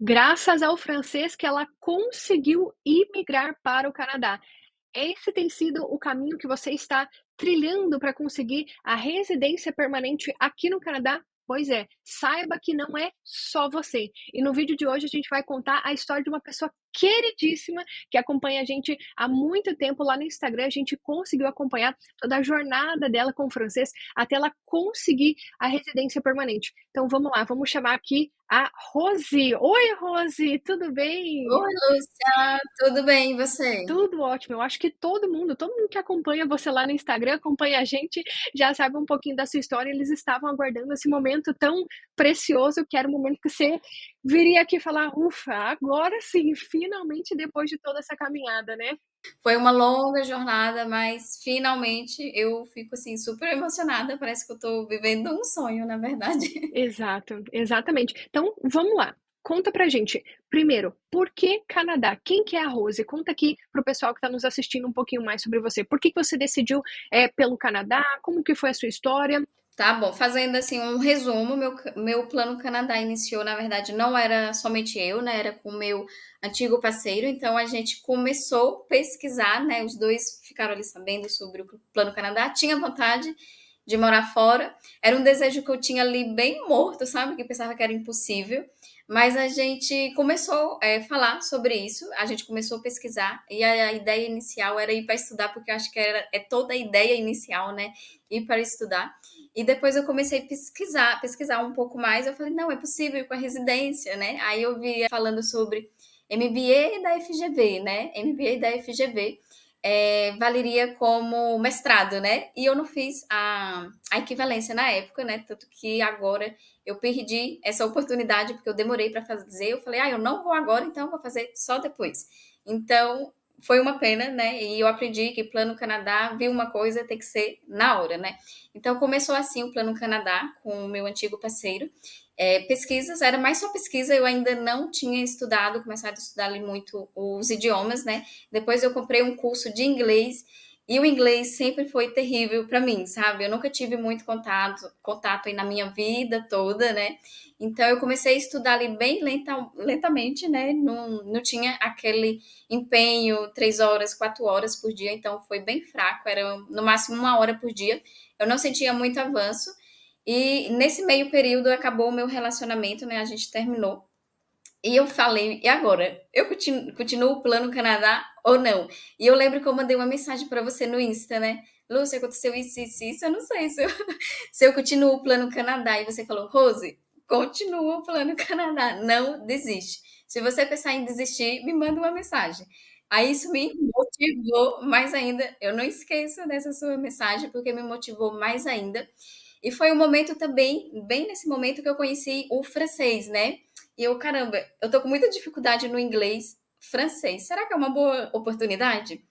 graças ao francês que ela conseguiu imigrar para o Canadá. Esse tem sido o caminho que você está trilhando para conseguir a residência permanente aqui no Canadá? Pois é, saiba que não é só você. E no vídeo de hoje a gente vai contar a história de uma pessoa queridíssima que acompanha a gente há muito tempo lá no Instagram. A gente conseguiu acompanhar toda a jornada dela com o francês até ela conseguir a residência permanente. Então vamos lá, vamos chamar aqui a Rose. Oi, Rose, tudo bem? Oi, Lúcia, tudo bem, e você? Tudo ótimo. Eu acho que todo mundo que acompanha você lá no Instagram, acompanha a gente, já sabe um pouquinho da sua história. Eles estavam aguardando esse momento tão precioso, que era o momento que você viria aqui falar: "Ufa, agora sim, finalmente depois de toda essa caminhada", né? Foi uma longa jornada, mas finalmente eu fico assim super emocionada, parece que eu tô vivendo um sonho, na verdade. Exato, exatamente. Então, vamos lá. Conta pra gente, primeiro, por que Canadá? Quem que é a Rose? Conta aqui pro pessoal que está nos assistindo um pouquinho mais sobre você. Por que que você decidiu, pelo Canadá? Como que foi a sua história? Tá bom, fazendo assim um resumo, meu plano Canadá iniciou, na verdade, não era somente eu, né? Era com o meu antigo parceiro, então a gente começou a pesquisar, né? Os dois ficaram ali sabendo sobre o plano Canadá, tinha vontade de morar fora, era um desejo que eu tinha ali bem morto, sabe? Que pensava que era impossível, mas a gente começou a falar sobre isso, a gente começou a pesquisar, e a ideia inicial era ir para estudar, porque eu acho que é toda a ideia inicial, né? Ir para estudar. E depois eu comecei a pesquisar um pouco mais. Eu falei, não, é possível ir com a residência, né? Aí eu vi falando sobre MBA da FGV, né? MBA da FGV valeria como mestrado, né? E eu não fiz a equivalência na época, né? Tanto que agora eu perdi essa oportunidade porque eu demorei para fazer. Eu falei, eu não vou agora, então eu vou fazer só depois. Então foi uma pena, né? E eu aprendi que Plano Canadá, viu uma coisa, tem que ser na hora, né? Então começou assim o Plano Canadá com o meu antigo parceiro. Pesquisas, era mais só pesquisa, eu ainda não tinha estudado, começado a estudar ali muito os idiomas, né? Depois eu comprei um curso de inglês e o inglês sempre foi terrível para mim, sabe? Eu nunca tive muito contato aí na minha vida toda, né? Então eu comecei a estudar ali bem lentamente, né? Não tinha aquele empenho, 3 horas, 4 horas por dia, então foi bem fraco, era no máximo 1 hora por dia. Eu não sentia muito avanço. E nesse meio período acabou o meu relacionamento, né? A gente terminou. E eu falei, e agora? Eu continuo o plano Canadá ou não? E eu lembro que eu mandei uma mensagem para você no Insta, né? Lúcia, aconteceu isso, eu não sei se eu continuo o plano Canadá. E você falou, Rose, continua o plano Canadá, não desiste. Se você pensar em desistir, me manda uma mensagem. Aí isso me motivou mais ainda. Eu não esqueço dessa sua mensagem, porque me motivou mais ainda. E foi um momento também, bem nesse momento, que eu conheci o francês, né? E eu, caramba, eu tô com muita dificuldade no inglês francês. Será que é uma boa oportunidade?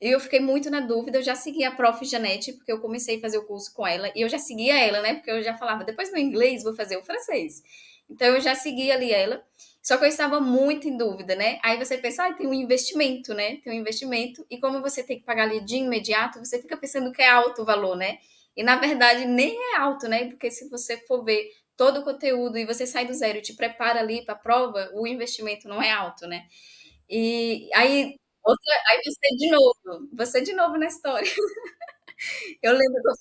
E eu fiquei muito na dúvida. Eu já segui a Prof. Janete, porque eu comecei a fazer o curso com ela. E eu já seguia ela, né? Porque eu já falava, depois do inglês, vou fazer o francês. Então eu já segui ali ela. Só que eu estava muito em dúvida, né? Aí você pensa, tem um investimento, né? Tem um investimento. E como você tem que pagar ali de imediato, você fica pensando que é alto o valor, né? E na verdade nem é alto, né? Porque se você for ver todo o conteúdo e você sai do zero e te prepara ali para a prova, o investimento não é alto, né? E aí, aí você de novo na história. Eu lembro que eu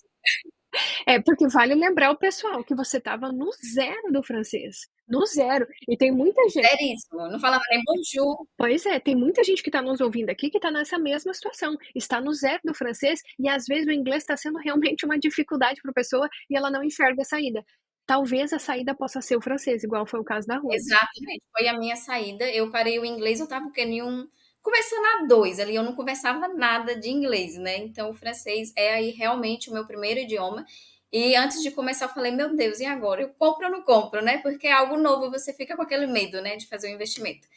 É, porque vale lembrar o pessoal que você estava no zero do francês, no zero. E tem muita gente. seríssimo, não falava nem bonjour. Pois é, tem muita gente que está nos ouvindo aqui que está nessa mesma situação, está no zero do francês e às vezes o inglês está sendo realmente uma dificuldade para a pessoa e ela não enxerga a saída. Talvez a saída possa ser o francês, igual foi o caso da Rose. Exatamente, foi a minha saída. Eu parei o inglês, eu estava em um conversando a 2 ali, eu não conversava nada de inglês, né? Então o francês é aí realmente o meu primeiro idioma. E antes de começar, eu falei, meu Deus, e agora? Eu compro ou não compro, né? Porque é algo novo, você fica com aquele medo, né, de fazer o investimento.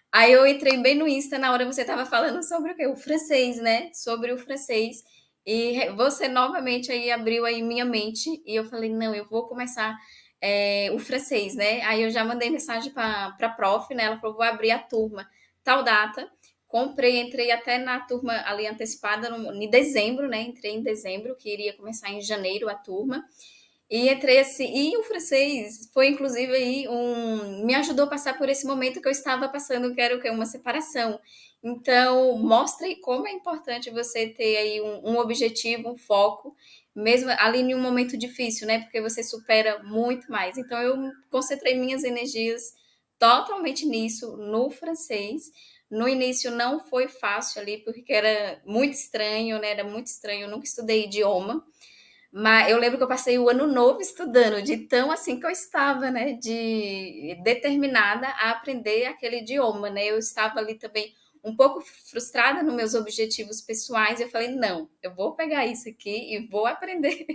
Aí eu entrei bem no Insta na hora que você estava falando sobre o quê? O francês, né? Sobre o francês. E você novamente aí abriu aí minha mente e eu falei, não, eu vou começar o francês, né? Aí eu já mandei mensagem para a prof, né? Ela falou, vou abrir a turma tal data. Comprei, entrei até na turma ali antecipada em dezembro, né? Entrei em dezembro, que iria começar em janeiro a turma. E entrei assim, e o francês foi inclusive aí me ajudou a passar por esse momento que eu estava passando, que era o quê? Uma separação. Então, mostra aí como é importante você ter aí um objetivo, um foco, mesmo ali em um momento difícil, né? Porque você supera muito mais. Então, eu concentrei minhas energias totalmente nisso, no francês. No início não foi fácil ali, porque era muito estranho, né? Era muito estranho, eu nunca estudei idioma. Mas eu lembro que eu passei o ano novo estudando, de tão assim que eu estava, né, de determinada a aprender aquele idioma, né? Eu estava ali também um pouco frustrada nos meus objetivos pessoais. E eu falei, não, eu vou pegar isso aqui e vou aprender.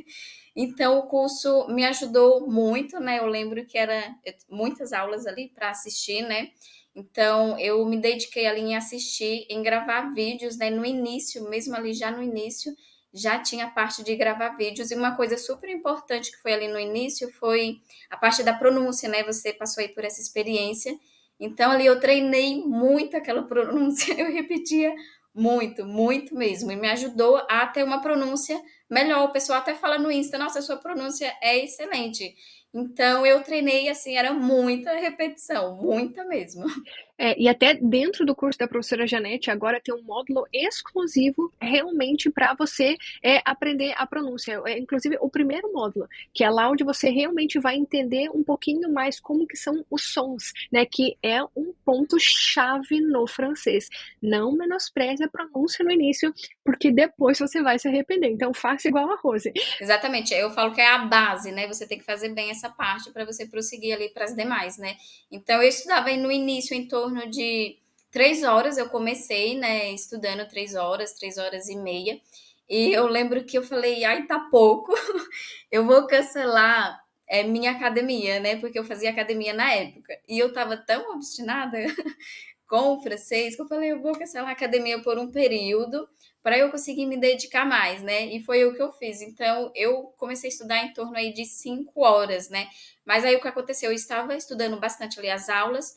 Então, o curso me ajudou muito, né? Eu lembro que era muitas aulas ali para assistir, né? Então, eu me dediquei ali em assistir, em gravar vídeos, né? No início, mesmo ali já no início, já tinha a parte de gravar vídeos. E uma coisa super importante que foi ali no início foi a parte da pronúncia, né? Você passou aí por essa experiência. Então, ali eu treinei muito aquela pronúncia, eu repetia muito, muito mesmo. E me ajudou a ter uma pronúncia melhor. O pessoal até fala no Insta, nossa, a sua pronúncia é excelente. Então, eu treinei assim, era muita repetição, muita mesmo. E até dentro do curso da professora Janete, agora tem um módulo exclusivo realmente para você aprender a pronúncia. Inclusive, o primeiro módulo, que é lá onde você realmente vai entender um pouquinho mais como que são os sons, né? Que é um ponto-chave no francês. Não menospreze a pronúncia no início, porque depois você vai se arrepender. Então, faça igual a Rose. Exatamente, eu falo que é a base, né? Você tem que fazer bem essa parte para você prosseguir ali para as demais, né? Então, eu estudava aí no início em torno de 3 horas, eu comecei, né, estudando 3 horas, 3 horas e meia. E eu lembro que eu falei, ai, tá pouco, eu vou cancelar minha academia, né? Porque eu fazia academia na época. E eu tava tão obstinada com o francês, que eu falei, eu vou cancelar a academia por um período para eu conseguir me dedicar mais, né? E foi o que eu fiz. Então, eu comecei a estudar em torno aí de 5 horas, né? Mas aí o que aconteceu? Eu estava estudando bastante ali as aulas,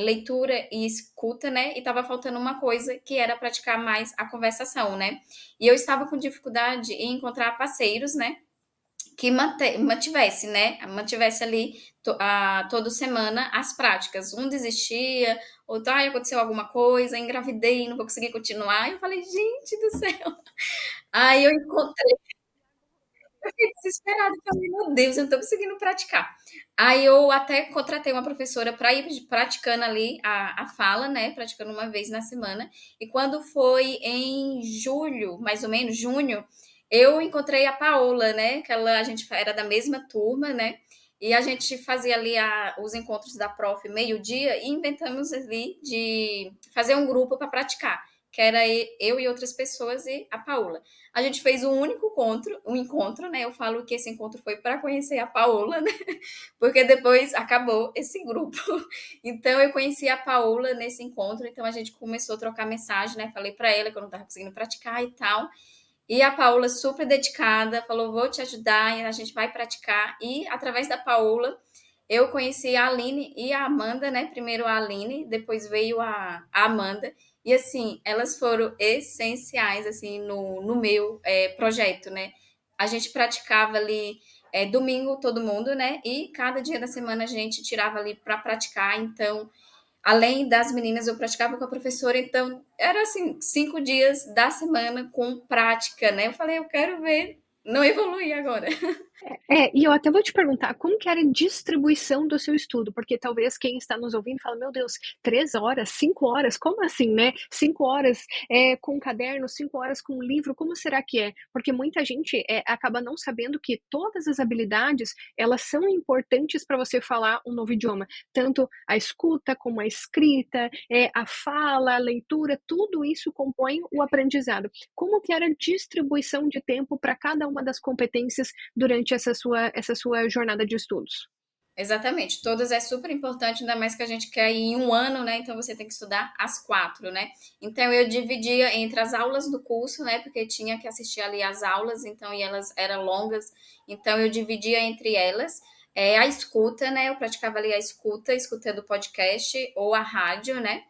leitura e escuta, né? E estava faltando uma coisa que era praticar mais a conversação, né? E eu estava com dificuldade em encontrar parceiros, né? Que mantivesse, né? Mantivesse ali toda semana as práticas. Um desistia, outro, aconteceu alguma coisa, engravidei, não vou conseguir continuar. Eu falei, gente do céu. Aí eu encontrei, eu fiquei desesperada, eu falei, meu Deus, eu não tô conseguindo praticar. Aí eu até contratei uma professora para ir praticando ali a fala, né? Praticando uma vez na semana. E quando foi em julho, mais ou menos, junho, eu encontrei a Paola, né? Que a gente era da mesma turma, né? E a gente fazia ali os encontros da prof meio-dia e inventamos ali de fazer um grupo para praticar, que era eu e outras pessoas e a Paola. A gente fez um encontro, né? Eu falo que esse encontro foi para conhecer a Paola, né? Porque depois acabou esse grupo. Então eu conheci a Paola nesse encontro, então a gente começou a trocar mensagem, né? Falei para ela que eu não estava conseguindo praticar e tal. E a Paola, super dedicada, falou: vou te ajudar, e a gente vai praticar. E através da Paola, eu conheci a Aline e a Amanda, né? Primeiro a Aline, depois veio a Amanda. E assim, elas foram essenciais assim no meu projeto, né? A gente praticava ali domingo todo mundo, né? E cada dia da semana a gente tirava ali para praticar. Então, além das meninas, eu praticava com a professora, então era assim, 5 dias da semana com prática, né? Eu falei, eu quero ver não evoluir agora. E eu até vou te perguntar, como que era a distribuição do seu estudo? Porque talvez quem está nos ouvindo fala, meu Deus, 3 horas, 5 horas, como assim, né? 5 horas com um caderno, 5 horas com um livro, como será que é? Porque muita gente acaba não sabendo que todas as habilidades, elas são importantes para você falar um novo idioma. Tanto a escuta, como a escrita, a fala, a leitura, tudo isso compõe o aprendizado. Como que era a distribuição de tempo para cada uma das competências durante essa sua jornada de estudos? Exatamente, todas é super importante, ainda mais que a gente quer ir em um ano, né? Então você tem que estudar as 4, né? Então eu dividia entre as aulas do curso, né? Porque tinha que assistir ali as aulas, então e elas eram longas, então eu dividia entre elas. A escuta, né? Eu praticava ali a escuta, escutando podcast ou a rádio, né?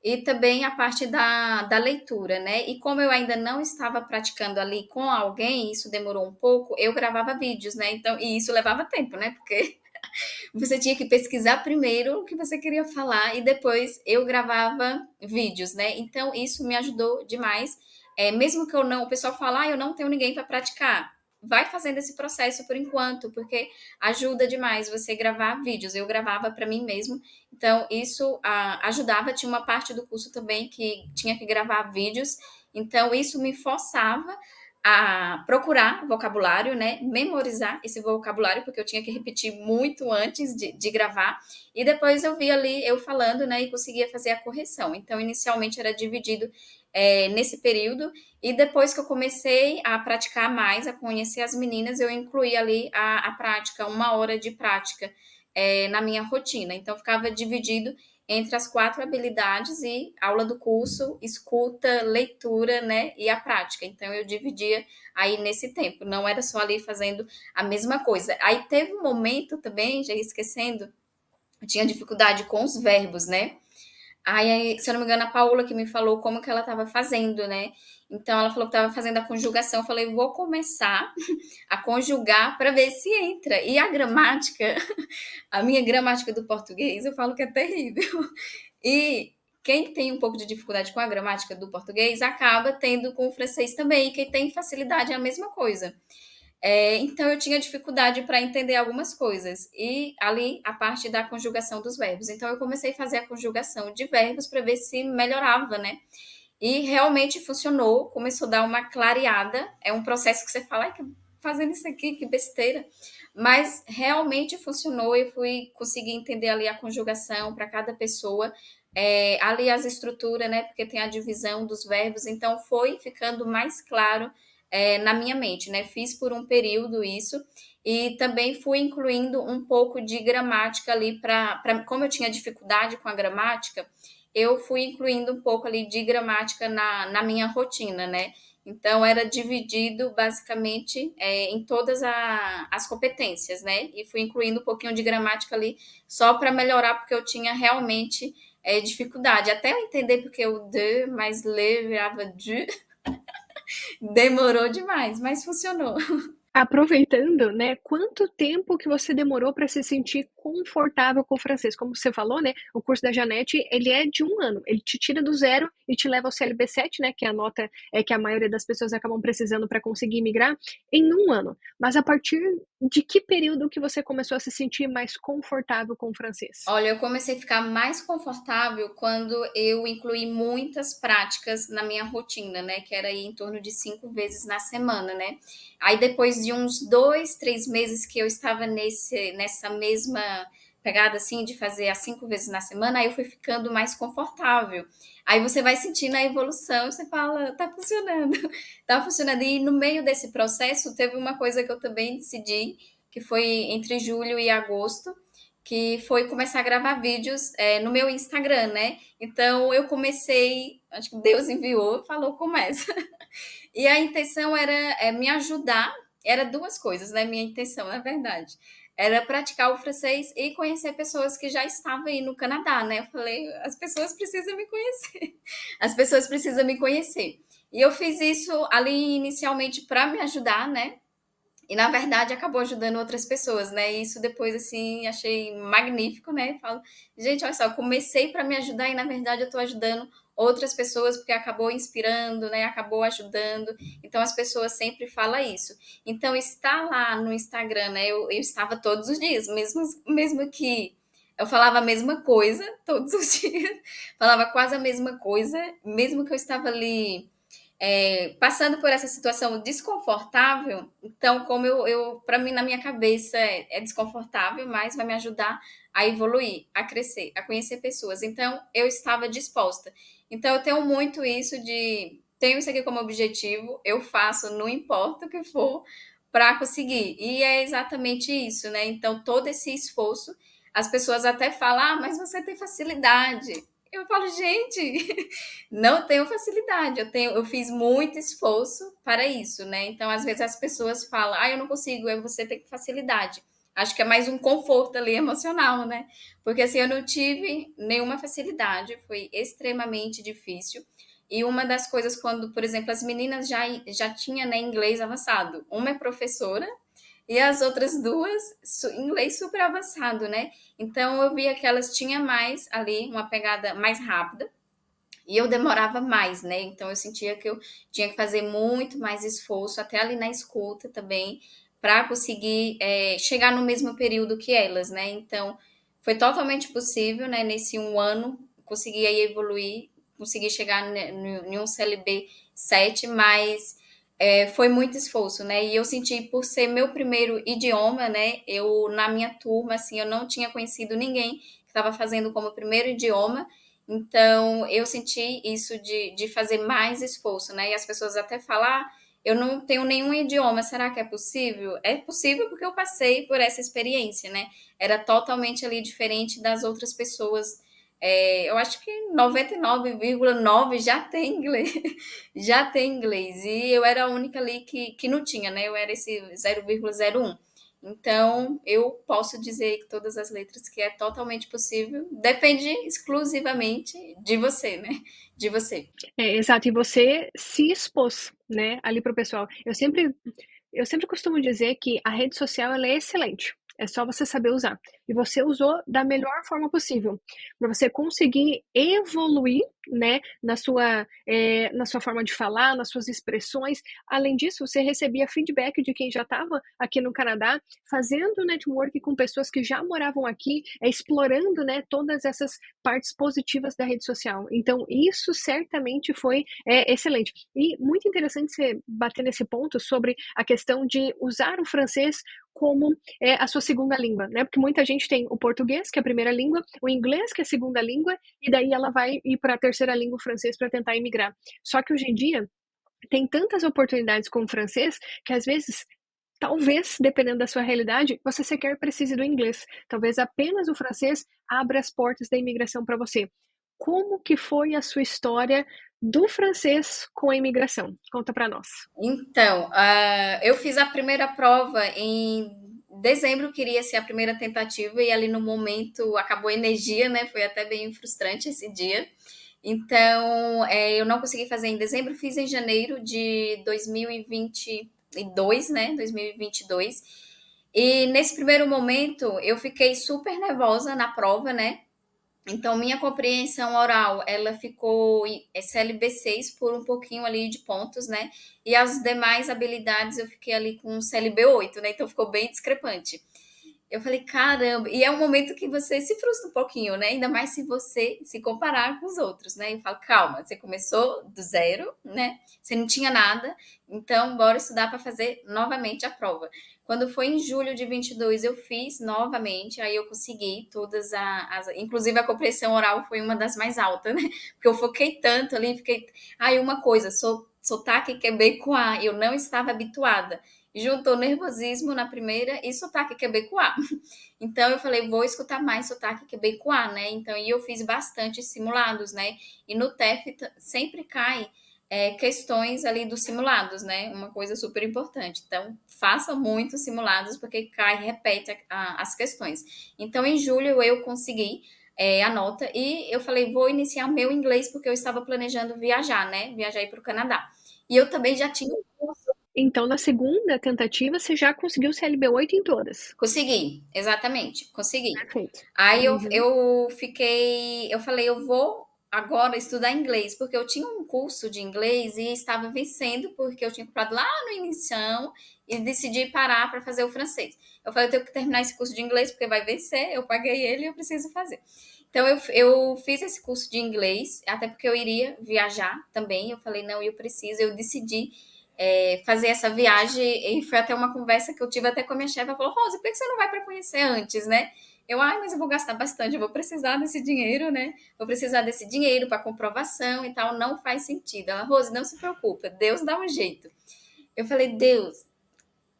e também a parte da leitura, né? E como eu ainda não estava praticando ali com alguém, isso demorou um pouco, eu gravava vídeos, né? Então, e isso levava tempo, né? Porque você tinha que pesquisar primeiro o que você queria falar e depois eu gravava vídeos, né? Então isso me ajudou demais. Mesmo que eu não, o pessoal fala, eu não tenho ninguém para praticar. Vai fazendo esse processo por enquanto, porque ajuda demais você gravar vídeos. Eu gravava para mim mesmo, então isso ajudava. Tinha uma parte do curso também que tinha que gravar vídeos, então isso me forçava a procurar vocabulário, né? Memorizar esse vocabulário, porque eu tinha que repetir muito antes de gravar. E depois eu vi ali eu falando, né? E conseguia fazer a correção. Então, inicialmente era dividido nesse período. E depois que eu comecei a praticar mais, a conhecer as meninas, eu incluí ali a prática, 1 hora de prática na minha rotina. Então, ficava dividido entre as 4 habilidades e aula do curso, escuta, leitura, né, e a prática. Então eu dividia aí nesse tempo, não era só ali fazendo a mesma coisa. Aí teve um momento também, já ia esquecendo, eu tinha dificuldade com os verbos, né? Aí, se eu não me engano, a Paula que me falou como que ela estava fazendo, né? Então ela falou que estava fazendo a conjugação. Eu falei, vou começar a conjugar para ver se entra. E a gramática, a minha gramática do português, eu falo que é terrível. E quem tem um pouco de dificuldade com a gramática do português acaba tendo com o francês também. E quem tem facilidade é a mesma coisa. Então eu tinha dificuldade para entender algumas coisas. E ali a parte da conjugação dos verbos. Então eu comecei a fazer a conjugação de verbos para ver se melhorava, né? E realmente funcionou, começou a dar uma clareada. É um processo que você fala, ai, que fazendo isso aqui, que besteira. Mas realmente funcionou, eu fui conseguir entender ali a conjugação para cada pessoa. Ali as estruturas, né? Porque tem a divisão dos verbos, então foi ficando mais claro na minha mente, né? Fiz por um período isso. E também fui incluindo um pouco de gramática ali como eu tinha dificuldade com a gramática, eu fui incluindo um pouco ali de gramática na minha rotina, né? Então, era dividido basicamente em todas as competências, né? E fui incluindo um pouquinho de gramática ali só para melhorar, porque eu tinha realmente dificuldade. Até eu entender porque o de mais le virava de, demorou demais, mas funcionou. Aproveitando, né, quanto tempo que você demorou para se sentir confortável com o francês? Como você falou, né, o curso da Janete, ele é de 1 ano, ele te tira do zero e te leva ao CLB7, né, que é a nota que a maioria das pessoas acabam precisando para conseguir migrar, em 1 ano. Mas a partir de que período que você começou a se sentir mais confortável com o francês? Olha, eu comecei a ficar mais confortável quando eu incluí muitas práticas na minha rotina, né? Que era ir em torno de 5 vezes na semana, né? Aí depois de uns 2, 3 meses que eu estava nessa mesma pegada assim de fazer as 5 vezes na semana, aí eu fui ficando mais confortável. Aí você vai sentindo a evolução, você fala, tá funcionando, tá funcionando. E no meio desse processo teve uma coisa que eu também decidi, que foi entre julho e agosto, que foi começar a gravar vídeos no meu Instagram, né? Então eu comecei, acho que Deus enviou, falou, começa. E a intenção era me ajudar, era duas coisas, né? Minha intenção, na verdade. Era praticar o francês e conhecer pessoas que já estavam aí no Canadá, né? Eu falei, as pessoas precisam me conhecer. As pessoas precisam me conhecer. E eu fiz isso ali inicialmente para me ajudar, né? E na verdade acabou ajudando outras pessoas, né? E isso depois assim achei magnífico, né? Falo, gente, olha só, eu comecei para me ajudar e na verdade eu estou ajudando outras pessoas porque acabou inspirando, né? Acabou ajudando. Então as pessoas sempre falam isso. Então está lá no Instagram, né? Eu estava todos os dias, mesmo que eu falava a mesma coisa todos os dias, falava quase a mesma coisa, mesmo que eu estava ali passando por essa situação desconfortável, então, como para mim, na minha cabeça, é desconfortável, mas vai me ajudar a evoluir, a crescer, a conhecer pessoas. Então, eu estava disposta. Então, eu tenho muito isso tenho isso aqui como objetivo, eu faço, não importa o que for, para conseguir. E é exatamente isso, né? Então, todo esse esforço, as pessoas até falam, mas você tem facilidade. Eu falo, gente, não tenho facilidade, eu fiz muito esforço para isso, né? Então, às vezes as pessoas falam, eu não consigo, você tem facilidade. Acho que é mais um conforto ali emocional, né? Porque assim, eu não tive nenhuma facilidade, foi extremamente difícil. E uma das coisas, quando, por exemplo, as meninas já tinham, né, inglês avançado. Uma é professora e as outras duas, inglês super avançado, né? Então eu via que elas tinham mais ali, uma pegada mais rápida. E eu demorava mais, né? Então eu sentia que eu tinha que fazer muito mais esforço, até ali na escuta também, para conseguir chegar no mesmo período que elas, né? Então foi totalmente possível, né? Nesse um ano, conseguir aí evoluir, conseguir chegar em um CLB 7, mas foi muito esforço, né? E eu senti, por ser meu primeiro idioma, né? Eu, na minha turma, assim, eu não tinha conhecido ninguém que estava fazendo como primeiro idioma, então, eu senti isso de fazer mais esforço, né? E as pessoas até falam, eu não tenho nenhum idioma, será que é possível? É possível porque eu passei por essa experiência, né? Era totalmente ali diferente das outras pessoas. Eu acho que 99,9 já tem inglês, já tem inglês. E eu era a única ali que não tinha, né? Eu era esse 0,01. Então, eu posso dizer que todas as letras que é totalmente possível, depende exclusivamente de você, né? De você. Exato, e você se expôs, né, ali para o pessoal. Eu sempre costumo dizer que a rede social ela é excelente, é só você saber usar. E você usou da melhor forma possível, para você conseguir evoluir, né, na sua forma de falar, nas suas expressões. Além disso, você recebia feedback de quem já estava aqui no Canadá, fazendo network com pessoas que já moravam aqui, explorando, né, todas essas partes positivas da rede social. Então, isso certamente foi excelente. E muito interessante você bater nesse ponto sobre a questão de usar o francês como a sua segunda língua, né? Porque muita gente tem o português, que é a primeira língua, o inglês, que é a segunda língua, e daí ela vai ir para a terceira língua, o francês, para tentar imigrar. Só que hoje em dia tem tantas oportunidades com o francês que às vezes talvez, dependendo da sua realidade, você sequer precise do inglês. Talvez apenas o francês abra as portas da imigração para você. Como que foi a sua história do francês com a imigração? Conta para nós. Então, eu fiz a primeira prova em dezembro, queria ser a primeira tentativa, e ali no momento acabou a energia, né? Foi até bem frustrante esse dia. Então, eu não consegui fazer em dezembro, fiz em janeiro de 2022, né? 2022. E nesse primeiro momento eu fiquei super nervosa na prova, né? Então, minha compreensão oral, ela ficou em CLB6 por um pouquinho ali de pontos, né? E as demais habilidades eu fiquei ali com CLB8, né? Então, ficou bem discrepante. Eu falei, caramba, e é um momento que você se frustra um pouquinho, né? Ainda mais se você se comparar com os outros, né? E fala, calma, você começou do zero, né? Você não tinha nada, então bora estudar para fazer novamente a prova. Quando foi em julho de 22, eu fiz novamente, aí eu consegui todas inclusive a compreensão oral foi uma das mais altas, né? Porque eu foquei tanto ali, fiquei, uma coisa, sotaque quebecois, eu não estava habituada. Juntou nervosismo na primeira e sotaque quebecois. Então eu falei, vou escutar mais sotaque quebecois, né? Então, e eu fiz bastante simulados, né? E no TEF sempre cai questões ali dos simulados, né? Uma coisa super importante. Então, façam muitos simulados, porque cai, repete as questões. Então, em julho eu consegui a nota e eu falei, vou iniciar o meu inglês, porque eu estava planejando viajar, né? Viajar para o Canadá. E eu também já tinha Então, na segunda tentativa, você já conseguiu o CLB8 em todas. consegui, exatamente, consegui. Perfeito. Aí Uhum. eu falei, eu vou agora estudar inglês, porque eu tinha um curso de inglês e estava vencendo, porque eu tinha comprado lá no inicião e decidi parar para fazer o francês. Eu falei, eu tenho que terminar esse curso de inglês, porque vai vencer, eu paguei ele e eu preciso fazer. Então, eu fiz esse curso de inglês, até porque eu iria viajar também. Eu falei, não, eu preciso, eu decidi fazer essa viagem, e foi até uma conversa que eu tive até com a minha chefe. Ela falou, Rose, por que você não vai para conhecer antes, né? Mas eu vou gastar bastante, eu vou precisar desse dinheiro, né? Vou precisar desse dinheiro para comprovação e tal, não faz sentido. Ela, Rose, não se preocupa, Deus dá um jeito. Eu falei, Deus,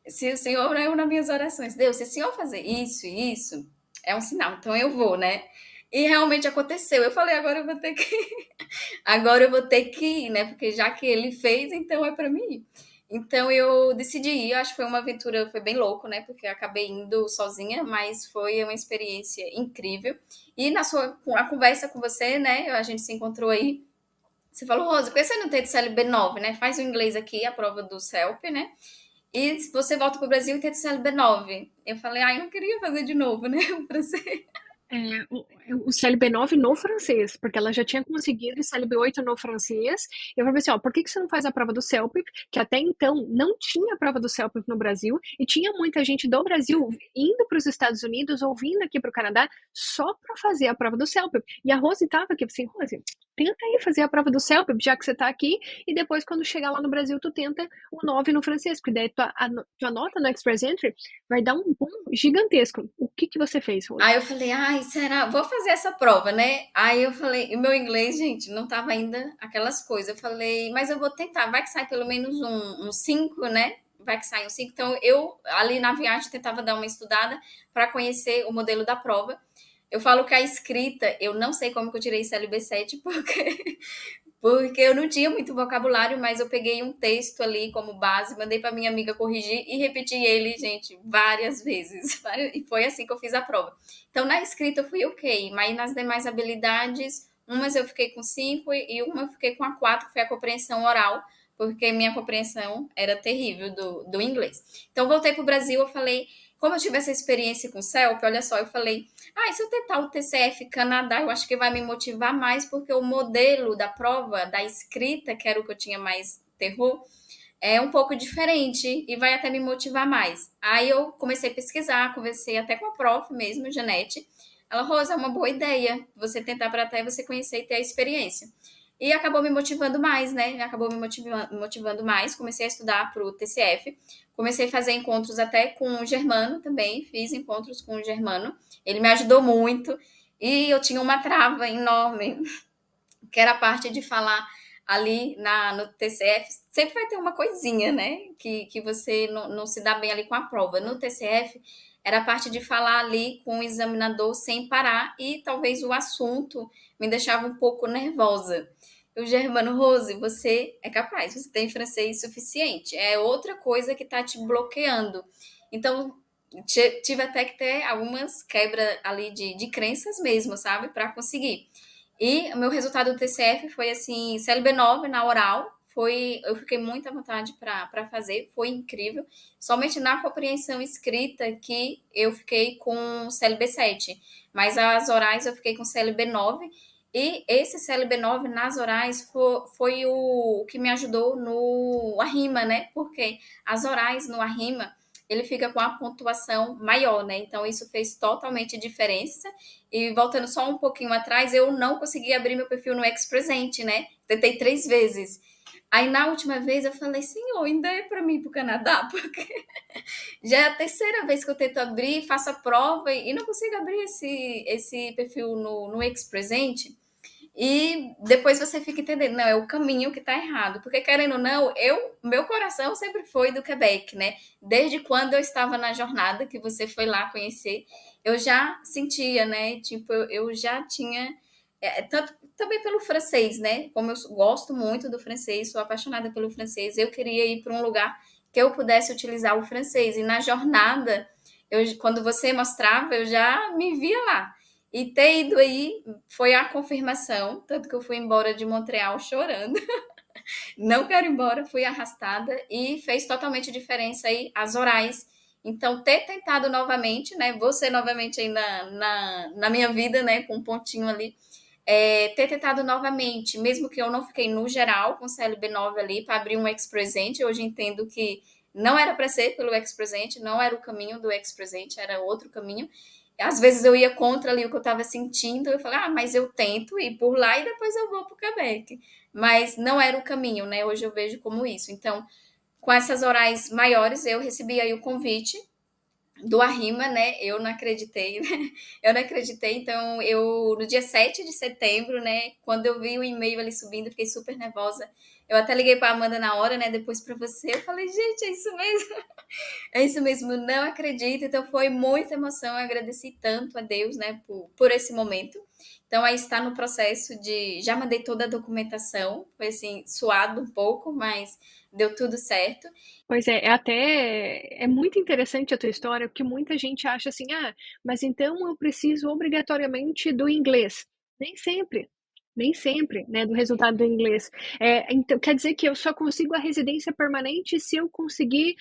se o Senhor, eu nas minhas orações, Deus, se o Senhor fazer isso e isso, é um sinal, então eu vou, né? E realmente aconteceu. Eu falei, agora eu vou ter que ir, né? Porque já que ele fez, então é para mim ir. Então eu decidi ir, eu acho que foi uma aventura, foi bem louco, né? Porque eu acabei indo sozinha, mas foi uma experiência incrível. E na sua a conversa com você, né? A gente se encontrou aí. Você falou, Rosa, por que você não tenta o CLB9, né? Faz o inglês aqui, a prova do CELP, né? E você volta para o Brasil e tenta o CLB9. Eu falei, eu não queria fazer de novo, né? O francês. É, o CLB9 no francês, porque ela já tinha conseguido o CLB8 no francês. Eu falei assim, ó, por que que você não faz a prova do CELPIP? Que até então não tinha a prova do CELPIP no Brasil e tinha muita gente do Brasil indo para os Estados Unidos ou vindo aqui para o Canadá só para fazer a prova do CELPIP. E a Rose estava aqui assim, Rose, tenta aí fazer a prova do CELPIP, já que você está aqui, e depois quando chegar lá no Brasil tu tenta o 9 no francês, porque daí tua nota no Express Entry vai dar um boom gigantesco. O que que você fez, Rose? Aí eu falei, será? Vou fazer essa prova, né? Aí eu falei, o meu inglês, gente, não tava ainda aquelas coisas. Eu falei, mas eu vou tentar, vai que sai pelo menos um 5, né? Vai que sai um 5. Então eu, ali na viagem, tentava dar uma estudada para conhecer o modelo da prova. Eu falo que a escrita, eu não sei como que eu tirei CLB7, porque eu não tinha muito vocabulário, mas eu peguei um texto ali como base, mandei para minha amiga corrigir e repeti ele, gente, várias vezes. E foi assim que eu fiz a prova. Então, na escrita eu fui ok, mas nas demais habilidades, umas eu fiquei com 5 e uma eu fiquei com a 4, que foi a compreensão oral, porque minha compreensão era terrível do inglês. Então, voltei para o Brasil, eu falei, como eu tive essa experiência com o CELP, olha só, eu falei, e se eu tentar o TCF Canadá, eu acho que vai me motivar mais, porque o modelo da prova, da escrita, que era o que eu tinha mais terror, é um pouco diferente e vai até me motivar mais. Aí eu comecei a pesquisar, conversei até com a prof mesmo, Janete. Ela, Rosa, é uma boa ideia você tentar para até você conhecer e ter a experiência. E acabou me motivando mais, né? Acabou me motivando mais. Comecei a estudar para o TCF. Comecei a fazer encontros até com o Germano também. Fiz encontros com o Germano. Ele me ajudou muito. E eu tinha uma trava enorme, que era a parte de falar ali no TCF. Sempre vai ter uma coisinha, né? Que você não se dá bem ali com a prova. No TCF, era a parte de falar ali com o examinador sem parar. E talvez o assunto me deixava um pouco nervosa. O Germano, Rose, você é capaz, você tem francês suficiente. É outra coisa que está te bloqueando. Então, tive até que ter algumas quebras ali de crenças mesmo, sabe? Para conseguir. E o meu resultado do TCF foi assim, CLB9 na oral. Eu fiquei muito à vontade para fazer, foi incrível. Somente na compreensão escrita que eu fiquei com CLB7, mas as orais eu fiquei com CLB9. E esse CLB9 nas orais foi o que me ajudou no Arrima, né? Porque as orais no Arrima ele fica com a pontuação maior, né? Então isso fez totalmente diferença. E voltando só um pouquinho atrás, eu não consegui abrir meu perfil no Ex-Presente, né? Tentei 3 vezes. Aí na última vez eu falei, senhor, ainda é para mim ir para o Canadá, porque já é a terceira vez que eu tento abrir, faço a prova e não consigo abrir esse perfil no Ex-Presente. E depois você fica entendendo, não, é o caminho que está errado. Porque, querendo ou não, meu coração sempre foi do Quebec, né? Desde quando eu estava na jornada, que você foi lá conhecer, eu já sentia, né? Tipo, eu já tinha. Tanto, também pelo francês, né? Como eu gosto muito do francês, sou apaixonada pelo francês, eu queria ir para um lugar que eu pudesse utilizar o francês. E na jornada, quando você mostrava, eu já me via lá. E ter ido aí foi a confirmação, tanto que eu fui embora de Montreal chorando. Não quero ir embora, fui arrastada e fez totalmente diferença aí as orais. Então, ter tentado novamente, né? Você novamente aí na minha vida, né? Com um pontinho ali. Ter tentado novamente, mesmo que eu não fiquei no geral com o CLB9 ali, para abrir um Ex-Presente. Hoje entendo que não era para ser pelo Ex-Presente, não era o caminho do Ex-Presente, era outro caminho. Às vezes eu ia contra ali o que eu estava sentindo, eu falei, mas eu tento ir por lá e depois eu vou para o Quebec. Mas não era o caminho, né? Hoje eu vejo como isso. Então, com essas orais maiores, eu recebi aí o convite do Arrima, né? Eu não acreditei, né? Eu não acreditei, então no dia 7 de setembro, né? Quando eu vi o e-mail ali subindo, fiquei super nervosa. Eu até liguei para a Amanda na hora, né? Depois para você, eu falei, gente, é isso mesmo. É isso mesmo, não acredito. Então foi muita emoção. Eu agradeci tanto a Deus, né, por esse momento. Então aí está no processo de já mandei toda a documentação, foi assim, suado um pouco, mas deu tudo certo. Pois é, é até é muito interessante a tua história, porque muita gente acha assim: "Ah, mas então eu preciso obrigatoriamente do inglês". Nem sempre, nem sempre, né, do resultado do inglês. Então quer dizer que eu só consigo a residência permanente se eu conseguir,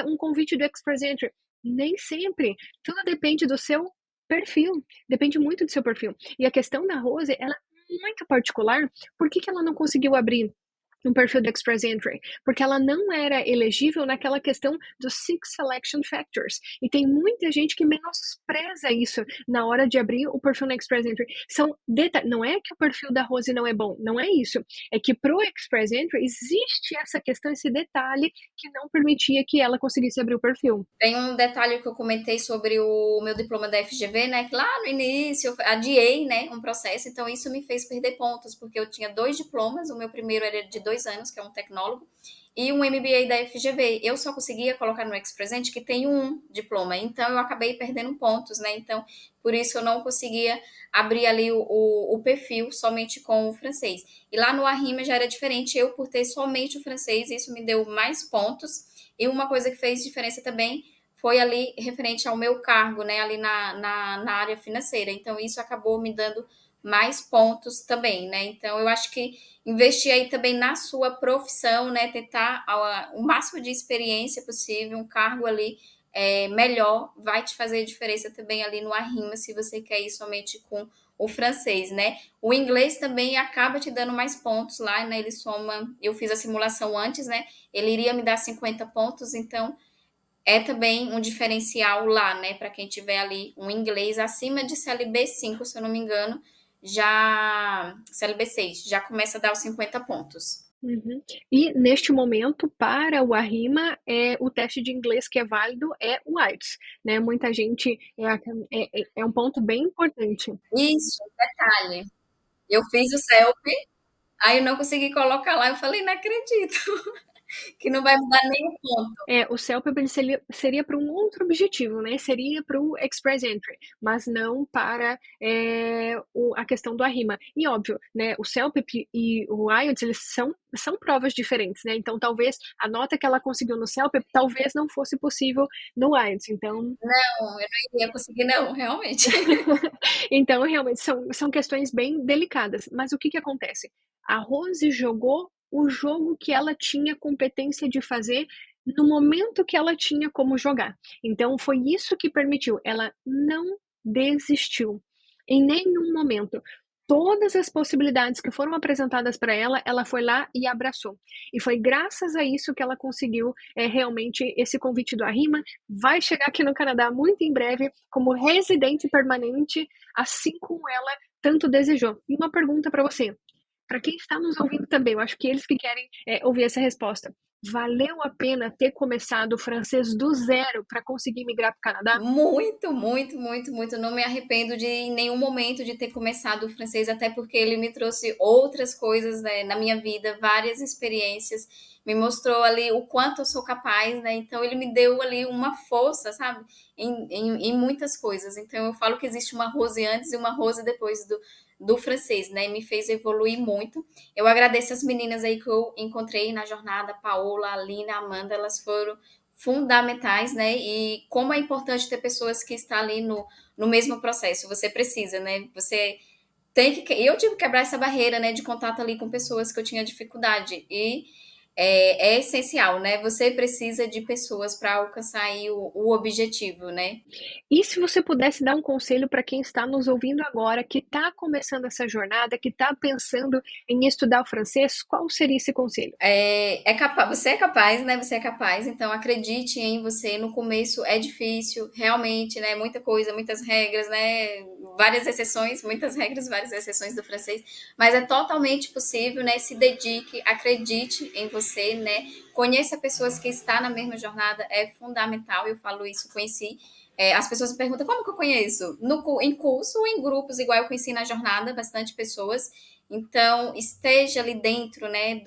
um convite do Express Entry. Nem sempre, tudo depende do seu perfil, depende muito do seu perfil. E a questão da Rose, ela é muito particular, por que que ela não conseguiu abrir um perfil do Express Entry, porque ela não era elegível naquela questão dos Six Selection Factors. E tem muita gente que menospreza isso na hora de abrir o perfil no Express Entry. Não é que o perfil da Rose não é bom, não é isso. É que pro Express Entry existe essa questão, esse detalhe que não permitia que ela conseguisse abrir o perfil. Tem um detalhe que eu comentei sobre o meu diploma da FGV, né? Que lá no início eu adiei, né, um processo, então isso me fez perder pontos, porque eu tinha dois diplomas, o meu primeiro era de 2 anos, que é um tecnólogo, e um MBA da FGV. Eu só conseguia colocar no Expresente que tem um diploma, então eu acabei perdendo pontos, né? Então, por isso eu não conseguia abrir ali o perfil somente com o francês. E lá no Arrima já era diferente, eu por ter somente o francês, isso me deu mais pontos. E uma coisa que fez diferença também foi ali referente ao meu cargo, né, ali na área financeira. Então, isso acabou me dando mais pontos também, né? Então, eu acho que investir aí também na sua profissão, né, tentar o máximo de experiência possível, um cargo ali melhor, vai te fazer diferença também ali no Arrima, se você quer ir somente com o francês, né? O inglês também acaba te dando mais pontos lá, né? Ele soma, eu fiz a simulação antes, né? Ele iria me dar 50 pontos, então é também um diferencial lá, né, para quem tiver ali um inglês acima de CLB 5, se eu não me engano, já CLB 6 já começa a dar os 50 pontos. Uhum. E neste momento, para o Arrima, o teste de inglês que é válido é o IELTS, né? Muita gente é um ponto bem importante. Isso, detalhe. Eu fiz o CELP, aí eu não consegui colocar lá, eu falei, não acredito, que não vai mudar nenhum ponto. O CELPEP ele seria para um outro objetivo, né? Seria para o Express Entry, mas não para a questão do Arrima. E óbvio, né? O CELPEP e o IELTS eles são provas diferentes, né? Então talvez a nota que ela conseguiu no CELPEP talvez não fosse possível no IELTS. Então, Não, eu não iria conseguir não, realmente. então realmente são questões bem delicadas. Mas o que que acontece? A Rose jogou o jogo que ela tinha competência de fazer no momento que ela tinha como jogar. Então foi isso que permitiu. Ela não desistiu em nenhum momento. Todas as possibilidades que foram apresentadas para ela, ela foi lá e abraçou. E foi graças a isso que ela conseguiu realmente esse convite do Arrima. Vai chegar aqui no Canadá muito em breve como residente permanente, assim como ela tanto desejou. E uma pergunta para você: para quem está nos ouvindo também, eu acho que eles que querem ouvir essa resposta. Valeu a pena ter começado o francês do zero para conseguir migrar para o Canadá? Muito, muito, muito, muito. Não me arrependo de em nenhum momento de ter começado o francês, até porque ele me trouxe outras coisas, né, na minha vida, várias experiências, me mostrou ali o quanto eu sou capaz, né? Então ele me deu ali uma força, sabe? Em muitas coisas. Então eu falo que existe uma Rose antes e uma Rose depois do francês, né? E me fez evoluir muito. Eu agradeço as meninas aí que eu encontrei na jornada, a Paola, a Alina, a Amanda, elas foram fundamentais, né? E como é importante ter pessoas que estão ali no mesmo processo. Você precisa, né? Você tem que. Eu tive que quebrar essa barreira, né? De contato ali com pessoas que eu tinha dificuldade. E é essencial, né? Você precisa de pessoas para alcançar aí o objetivo, né? E se você pudesse dar um conselho para quem está nos ouvindo agora, que está começando essa jornada, que está pensando em estudar o francês, qual seria esse conselho? Você é capaz, né? Você é capaz, então acredite em você. No começo é difícil, realmente, né? Muita coisa, muitas regras, né? Várias exceções, muitas regras, várias exceções do francês, mas é totalmente possível, né? Se dedique, acredite em você, né? Conheça pessoas que estão na mesma jornada, é fundamental. Eu falo isso, conheci. As pessoas me perguntam como que eu conheço? Em curso ou em grupos, igual eu conheci na jornada, bastante pessoas. Então, esteja ali dentro, né,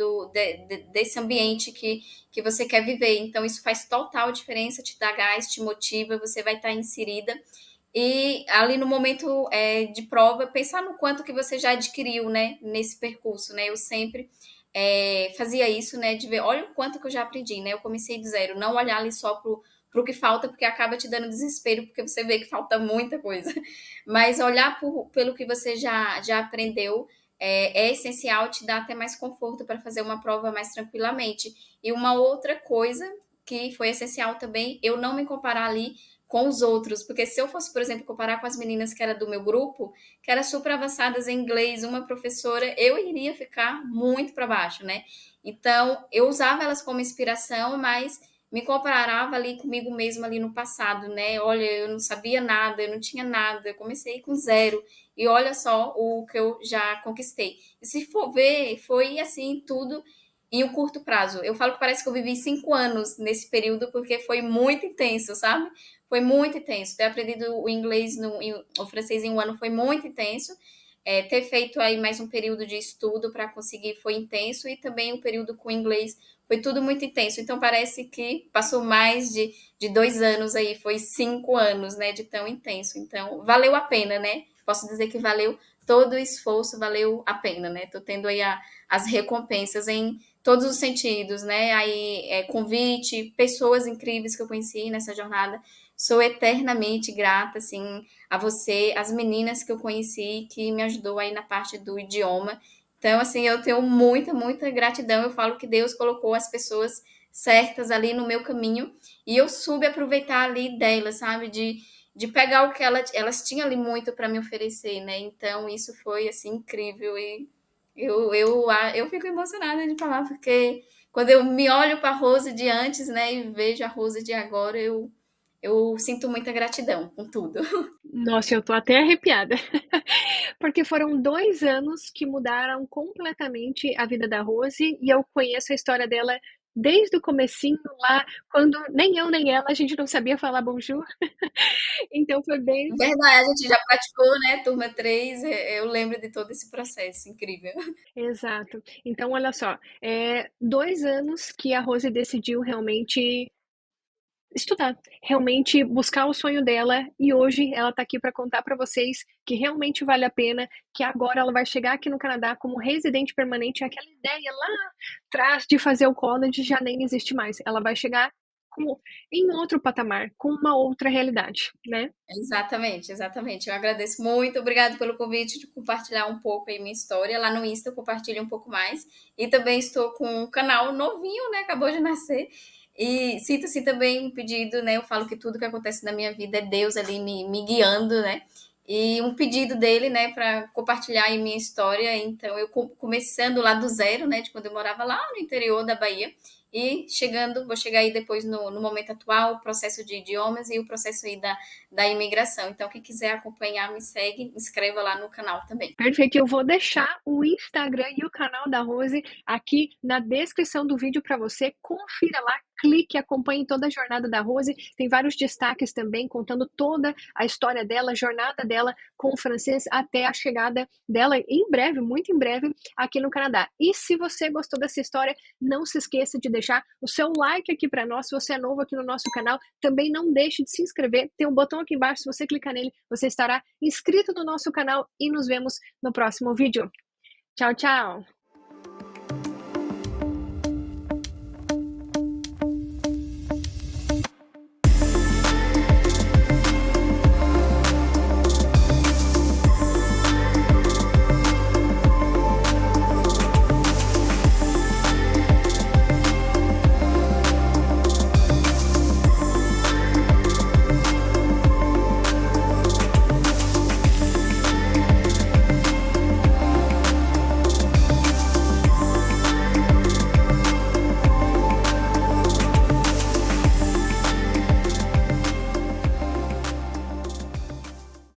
desse ambiente que você quer viver. Então, isso faz total diferença, te dá gás, te motiva, você vai estar inserida. e ali no momento de prova, pensar no quanto que você já adquiriu, né, nesse percurso, né? Eu sempre fazia isso, né, de ver, olha o quanto que eu já aprendi, né? Eu comecei do zero, não olhar ali só pro que falta, porque acaba te dando desespero, porque você vê que falta muita coisa. Mas olhar pelo que você já aprendeu é essencial, te dá até mais conforto para fazer uma prova mais tranquilamente. E uma outra coisa que foi essencial também, eu não me comparar ali com os outros, porque se eu fosse, por exemplo, comparar com as meninas que era do meu grupo, que eram super avançadas em inglês, uma professora, eu iria ficar muito para baixo, né? Então, eu usava elas como inspiração, mas me comparava ali comigo mesma ali no passado, né? Olha, eu não sabia nada, eu não tinha nada, eu comecei com zero. E olha só o que eu já conquistei. E se for ver, foi assim tudo em um curto prazo. Eu falo que parece que eu vivi 5 anos nesse período, porque foi muito intenso, sabe? Foi muito intenso. Ter aprendido o inglês, o francês em um ano foi muito intenso. Ter feito aí mais um período de estudo para conseguir foi intenso. E também o período com o inglês foi tudo muito intenso. Então parece que passou mais de 2 anos aí, foi 5 anos, né? De tão intenso. Então valeu a pena, né? Posso dizer que valeu todo o esforço, valeu a pena, né? Tô tendo aí as recompensas em todos os sentidos, né? Aí convite, pessoas incríveis que eu conheci nessa jornada. Sou eternamente grata, assim, a você, as meninas que eu conheci, que me ajudou aí na parte do idioma. Então, assim, eu tenho muita, muita gratidão. Eu falo que Deus colocou as pessoas certas ali no meu caminho e eu soube aproveitar ali delas, sabe? De pegar o que elas tinham ali muito para me oferecer, né? Então, isso foi, assim, incrível e eu fico emocionada de falar, porque quando eu me olho para a Rose de antes, né, e vejo a Rose de agora, eu sinto muita gratidão com tudo. Nossa, eu tô até arrepiada. Porque foram 2 anos que mudaram completamente a vida da Rose, e eu conheço a história dela desde o comecinho lá, quando nem eu nem ela, a gente não sabia falar bonjour. Então foi bem Verdade, a gente já praticou, né, turma 3, eu lembro de todo esse processo incrível. exato. Então olha só, 2 anos que a Rose decidiu realmente estudar, realmente buscar o sonho dela, e hoje ela está aqui para contar para vocês que realmente vale a pena, que agora ela vai chegar aqui no Canadá como residente permanente, aquela ideia lá atrás de fazer o college já nem existe mais, ela vai chegar como em outro patamar, com uma outra realidade, né. Exatamente, exatamente. Eu agradeço muito, obrigado pelo convite de compartilhar um pouco aí minha história. Lá no Insta eu compartilho um pouco mais. E também estou com um canal novinho, né? Acabou de nascer. E sinto assim também um pedido, né? Eu falo que tudo que acontece na minha vida é Deus ali me guiando, né? E um pedido dele, né, para compartilhar aí minha história. Então, eu começando lá do zero, né, de quando eu morava lá no interior da Bahia, e vou chegar aí depois no momento atual, o processo de idiomas e o processo aí da imigração. Então, quem quiser acompanhar, me segue, inscreva lá no canal também. Perfeito, eu vou deixar o Instagram e o canal da Rose aqui na descrição do vídeo para você. Confira lá, clique, acompanhe toda a jornada da Rose. Tem vários destaques também contando toda a história dela, a jornada dela com o francês até a chegada dela em breve, muito em breve, aqui no Canadá. E se você gostou dessa história, não se esqueça de deixar o seu like aqui para nós. Se você é novo aqui no nosso canal, também não deixe de se inscrever. Tem um botão aqui embaixo, se você clicar nele, você estará inscrito no nosso canal e nos vemos no próximo vídeo. Tchau, tchau!